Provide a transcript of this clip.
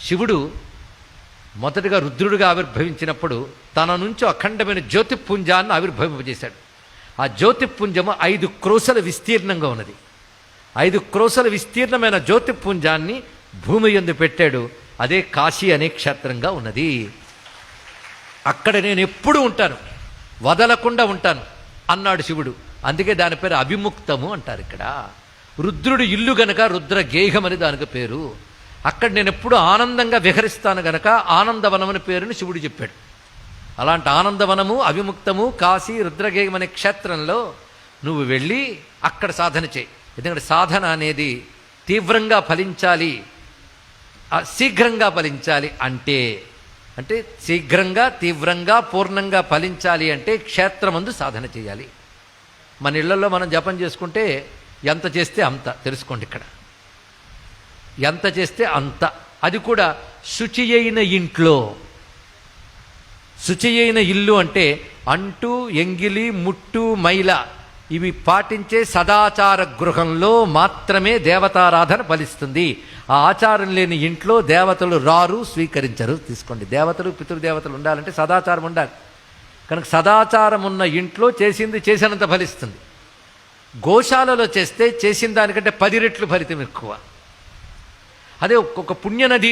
శివుడు మొదటగా రుద్రుడిగా ఆవిర్భవించినప్పుడు తన నుంచి అఖండమైన జ్యోతిపుంజాన్ని ఆవిర్భవింపజేశాడు. ఆ జ్యోతిపుంజము 5 క్రోశల విస్తీర్ణంగా ఉన్నది. 5 క్రోశల విస్తీర్ణమైన జ్యోతిపుంజాన్ని భూమి యందు పెట్టాడు. అదే కాశీ అనే క్షేత్రంగా ఉన్నది. అక్కడ నేను ఎప్పుడూ ఉంటాను, వదలకుండా ఉంటాను అన్నాడు శివుడు. అందుకే దాని పేరు అవిముక్తము అంటారు. ఇక్కడ రుద్రుడు ఇల్లు గనక రుద్రగేహం అని దానికి పేరు. అక్కడ నేను ఎప్పుడు ఆనందంగా విహరిస్తాను గనక ఆనందవనం అని పేరుని శివుడు చెప్పాడు. అలాంటి ఆనందవనము, అవిముక్తము, కాశీ, రుద్రగేహం అనే క్షేత్రంలో నువ్వు వెళ్ళి అక్కడ సాధన చేయి. ఎందుకంటే సాధన అనేది తీవ్రంగా ఫలించాలి, శీఘ్రంగా ఫలించాలి. అంటే శీఘ్రంగా, తీవ్రంగా, పూర్ణంగా ఫలించాలి అంటే క్షేత్రమందు సాధన చేయాలి. మన ఇళ్లలో మనం జపం చేసుకుంటే ఎంత చేస్తే అంత తెలుసుకోండి. ఇక్కడ ఎంత చేస్తే అంత, అది కూడా శుచి అయిన ఇంట్లో. శుచి అయిన ఇల్లు అంటే అంటు, ఎంగిలి, ముట్టు, మైల ఇవి పాటించే సదాచార గృహంలో మాత్రమే దేవతారాధన ఫలిస్తుంది. ఆ ఆచారం లేని ఇంట్లో దేవతలు రారు, స్వీకరించరు. తీసుకోండి, దేవతలు, పితృదేవతలు ఉండాలంటే సదాచారం ఉండాలి. కనుక సదాచారం ఉన్న ఇంట్లో చేసింది చేసినంత ఫలిస్తుంది. గోశాలలో చేస్తే చేసిన దానికంటే 10 రెట్లు ఫలితం ఎక్కువ. అదే ఒక పుణ్యనది